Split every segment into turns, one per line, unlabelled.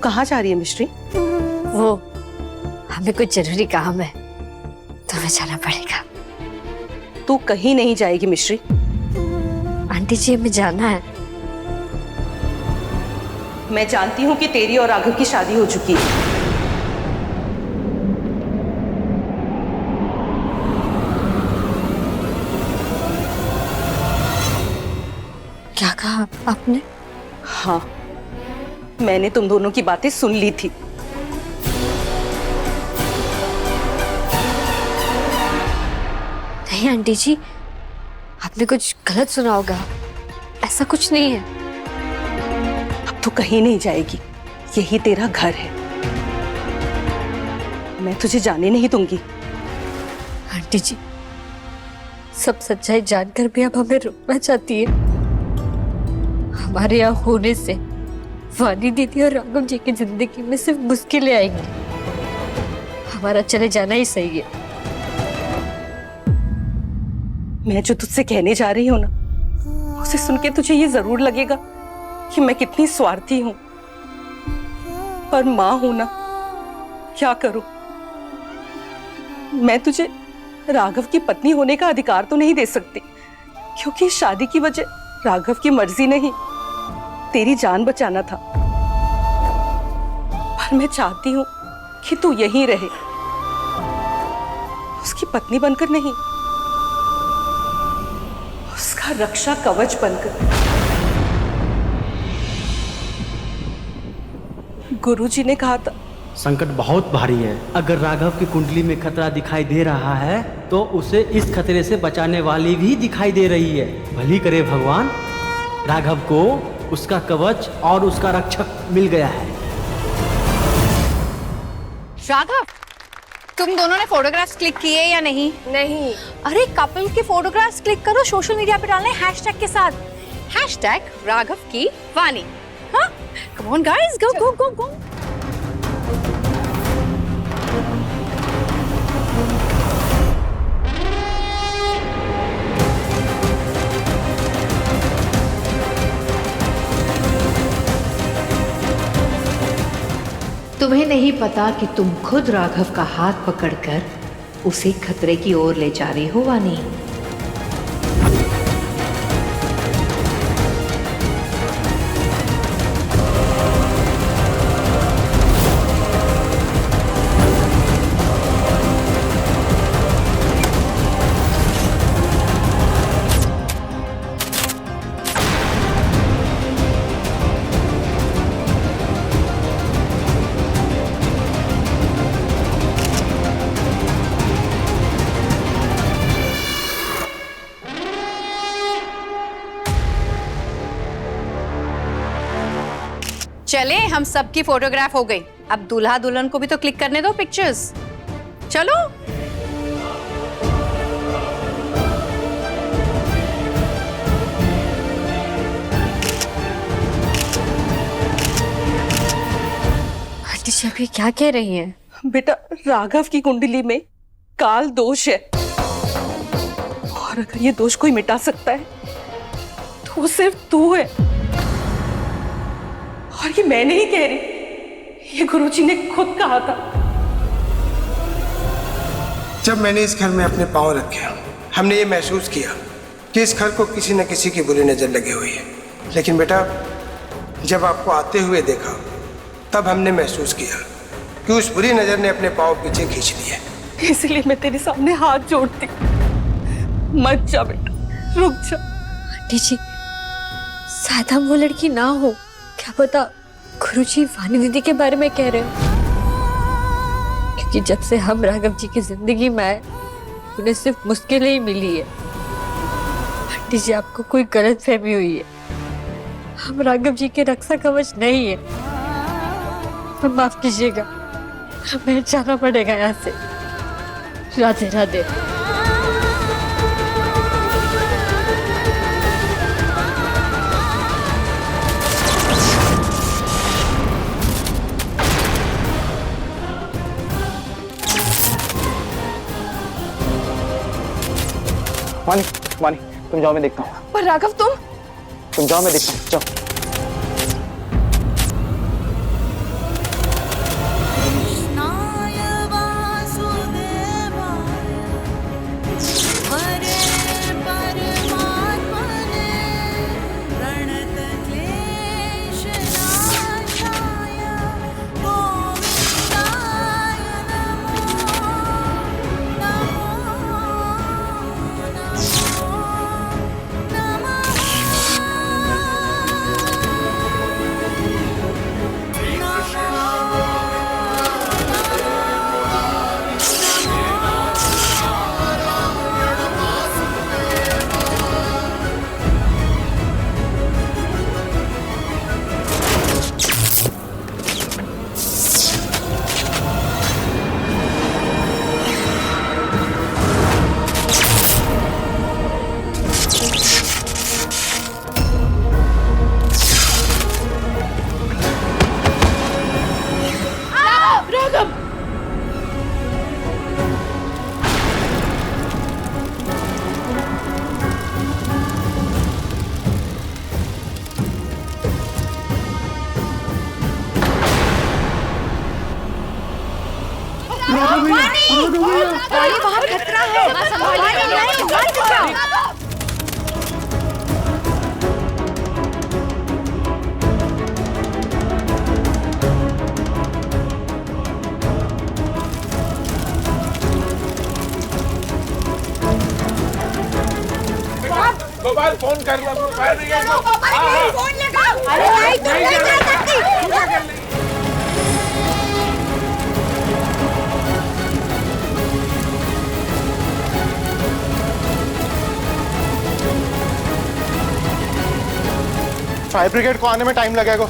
कहाँ जा रही है मिश्री?
वो हमें कुछ जरूरी काम है, तुम्हें जाना पड़ेगा।
तू कहीं नहीं जाएगी मिश्री।
आंटी जी हमें जाना है।
मैं जानती हूँ कि तेरी और राघव की शादी हो चुकी है।
क्या कहा आपने?
हाँ, मैंने तुम दोनों की बातें सुन ली थी।
नहीं आंटी जी, आपने कुछ गलत सुना होगा, ऐसा कुछ नहीं है।
अब तो कहीं नहीं जाएगी, यही तेरा घर है। मैं तुझे जाने नहीं दूंगी।
आंटी जी, सब सच्चाई जानकर भी अब हमें रोकना चाहती है। हमारे यहाँ होने से वानी दीदी और राघव जी की जिंदगी में सिर्फ मुश्किलें आएंगी। हमारा चले जाना ही सही है।
मैं जो तुझसे कहने जा रही हूँ ना, उसे सुन के तुझे ये जरूर लगेगा कि मैं कितनी स्वार्थी हूँ, पर माँ हूं ना, क्या करूं? मैं तुझे राघव की पत्नी होने का अधिकार तो नहीं दे सकती, क्योंकि शादी की वजह राघव की मर्जी नहीं, तेरी जान बचाना था। पर मैं चाहती हूं कि तू यहीं रहे, उसकी पत्नी बनकर नहीं, उसका रक्षा कवच बनकर। गुरुजी ने कहा था,
संकट बहुत भारी है। अगर राघव की कुंडली में खतरा दिखाई दे रहा है तो उसे इस खतरे से बचाने वाली भी दिखाई दे रही है। भली करे भगवान, राघव को उसका कवच और उसका रक्षक मिल गया है।
राघव, तुम दोनों ने फोटोग्राफ्स क्लिक किए या नहीं?
नहीं।
अरे कपल के फोटोग्राफ्स क्लिक करो, सोशल मीडिया पे डालने हैशटैग के साथ, हैशटैग राघव की वानी। हाँ, कम ऑन गाइस, गो गो गो गो।
तुम्हें नहीं पता कि तुम खुद राघव का हाथ पकड़कर उसे खतरे की ओर ले जा रही हो वानी।
चले, हम सबकी फोटोग्राफ हो गई। अब दूल्हा दुल्हन को भी तो क्लिक करने दो पिक्चर्स। चलो।
आंटी जी अभी क्या कह रही हैं?
बेटा, राघव की कुंडली में काल दोष है, और अगर ये दोष कोई मिटा सकता है तो वो सिर्फ तू है। और ये मैं नहीं कह रही, ये गुरुजी ने खुद कहा था।
जब मैंने इस घर में अपने पांव रखे, हमने ये महसूस किया कि इस घर को किसी न किसी की बुरी नजर लगी हुई है। लेकिन बेटा, जब आपको आते हुए देखा तब हमने महसूस किया कि उस बुरी नजर ने अपने पांव पीछे खींच लिए।
इसलिए मैं तेरे सामने हाथ जोड़ती, मत जा बेटा, रुक जा।
आंटी जी, शायद हम वो लड़की ना हो। क्या पता गुरुजी वानी दीदी के बारे में कह रहे हो, क्योंकि जब से हम राघव जी की जिंदगी में आए उन्हें सिर्फ मुश्किलें ही मिली है। आंटी जी, आपको कोई गलत फहमी हुई है। हम राघव जी के रक्षा कवच नहीं है। माफ कीजिएगा, हमें जाना पड़ेगा यहाँ से। राधे राधे।
वानी, वानी, तुम जाओ, मैं देखता हूँ।
पर राघव, तुम
जाओ, मैं देखता हूँ, जाओ।
मोबाइल फोन कर लो, फायर ब्रिगेड को। फोन लगा।
अरे भाई तुम नहीं कर सकती।
फायर ब्रिगेड को आने में टाइम लगेगा।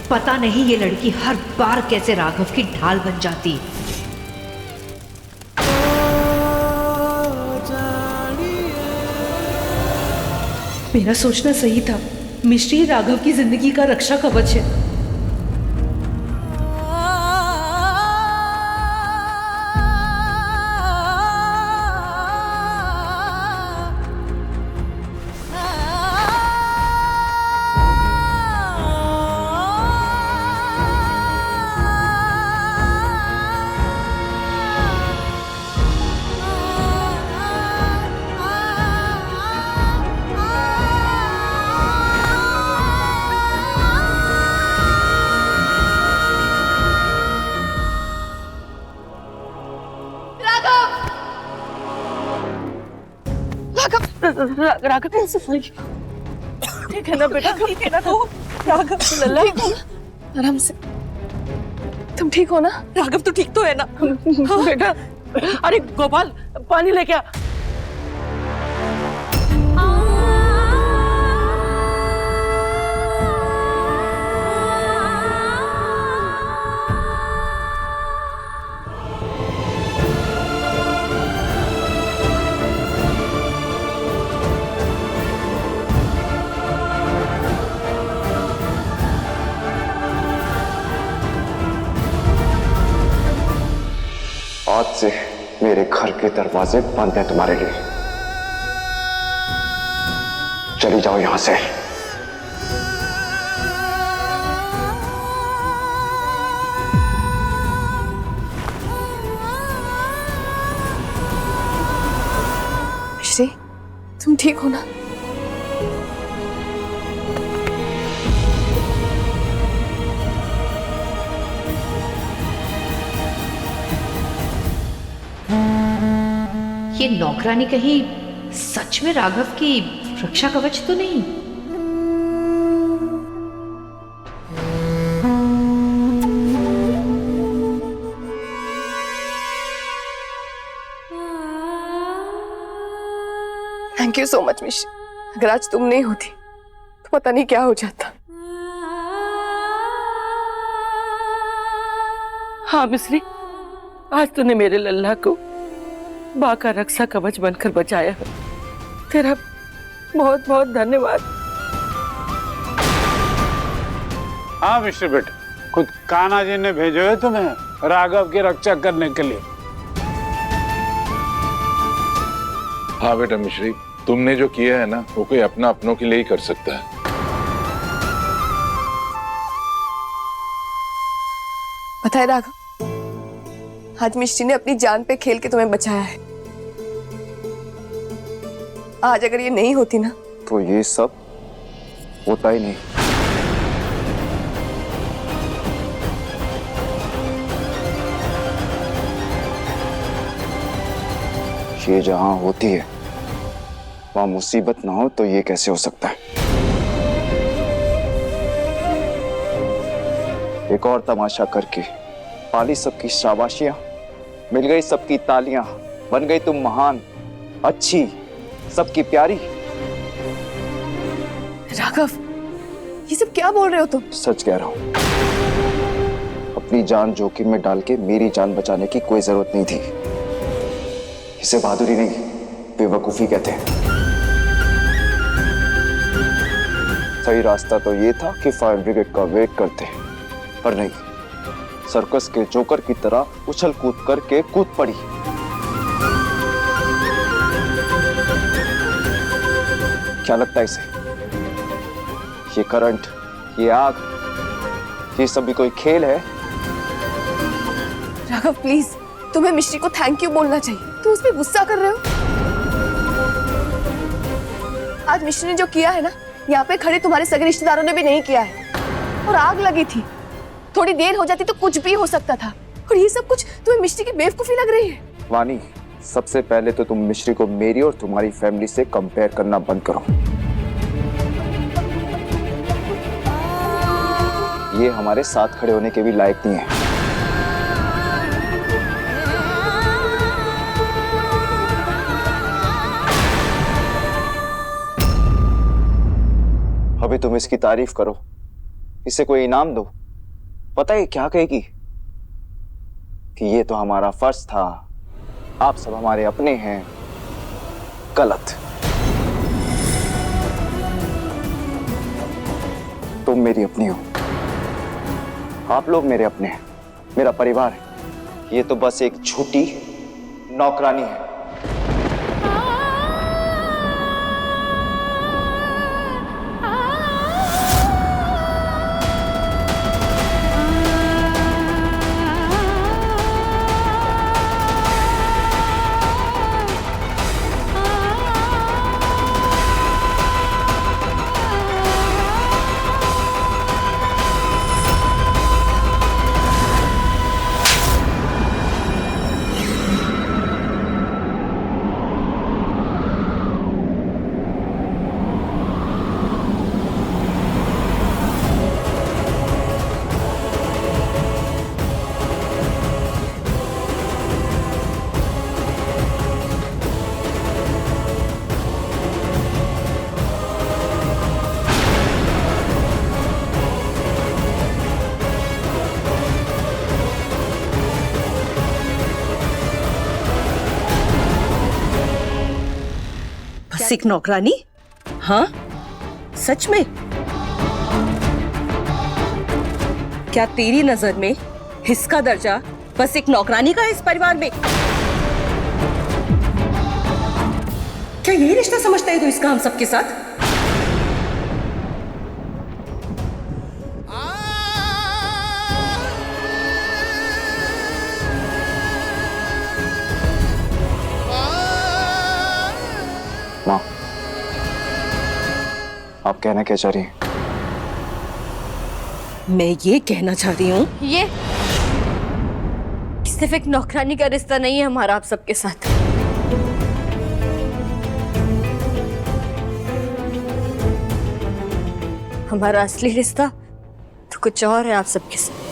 पता नहीं ये लड़की हर बार कैसे राघव की ढाल बन जाती।
मेरा सोचना सही था। मिश्री राघव की जिंदगी का रक्षा कवच है। राघव ठीक है ना बेटा, ठीक है ना तू? राघव लल्ला
आराम से, तुम ठीक हो ना?
राघव तू ठीक तो है ना? बेटा अरे गोपाल पानी लेके आ।
आज से मेरे घर के दरवाजे बंद हैं तुम्हारे लिए। चली जाओ यहां से।
मिश्री, तुम ठीक हो ना?
ये नौकरानी कहीं सच में राघव की रक्षा कवच तो नहीं?
थैंक यू सो मच मिश्री, अगर आज तुम नहीं होती तो पता नहीं क्या हो जाता।
हाँ मिश्री, आज तूने मेरे लल्ला को माँ का रक्षा कवच बनकर बचाया है। तेरा बहुत बहुत धन्यवाद।
हाँ मिस्टर बेटे, खुद कान्हा जी ने भेजे है तुम्हें राघव की रक्षा करने के लिए।
हाँ बेटा मिश्री, तुमने जो किया है ना वो कोई अपना अपनों के लिए ही कर सकता है।
पता है राघव, आज मिश्री ने अपनी जान पे खेल के तुम्हें बचाया है। आज अगर ये नहीं होती ना
तो ये सब होता ही नहीं। ये जहां होती है वहां मुसीबत ना हो तो ये कैसे हो सकता है? एक और तमाशा करके पाली सबकी शाबाशियां, मिल गई सबकी तालियां, बन गई तुम महान, अच्छी, सबकी प्यारी।
राघव, ये सब क्या बोल रहे हो तुम?
सच कह रहा हूं। अपनी जान जोखिम में डाल के मेरी जान बचाने की कोई जरूरत नहीं थी। इसे बहादुरी नहीं, बेवकूफी कहते हैं। सही रास्ता तो ये था कि फायर ब्रिगेड का वेट करते, पर नहीं, सर्कस के जोकर की तरह उछल कूद करके कूद पड़ी। क्या लगता है इसे? ये करंट, ये आग, ये सब भी कोई खेल है?
राघव प्लीज, तुम्हें मिश्री को थैंक यू बोलना चाहिए। तुम उस पर गुस्सा कर रहे हो। आज मिश्री ने जो किया है ना, यहाँ पे खड़े तुम्हारे सगे रिश्तेदारों ने भी नहीं किया है। और आग लगी थी, थोड़ी देर हो जाती तो कुछ भी हो सकता था। और ये सब कुछ तुम्हें मिश्री की बेवकूफी लग रही है।
वानी, सबसे पहले तो तुम मिश्री को मेरी और तुम्हारी फैमिली से कंपेयर करना बंद करो। ये हमारे साथ खड़े होने के भी लायक नहीं है। अभी तुम इसकी तारीफ करो, इसे कोई इनाम दो, पता है क्या कहेगी? कि ये तो हमारा फर्ज था, आप सब हमारे अपने हैं। गलत। तुम मेरी अपनी हो, आप लोग मेरे अपने हैं, मेरा परिवार है। ये तो बस एक झूठी नौकरानी है।
एक नौकरानी? हाँ, सच में? क्या तेरी नजर में इसका दर्जा बस एक नौकरानी का है इस परिवार में? क्या यही रिश्ता समझता है तू इसका हम सबके साथ?
माँ, आप कहना क्या चाह रही हैं?
मैं ये कहना चाह रही हूँ,
ये सिर्फ एक नौकरानी का रिश्ता नहीं है हमारा आप सबके साथ। हमारा असली रिश्ता तो कुछ और है आप सबके साथ।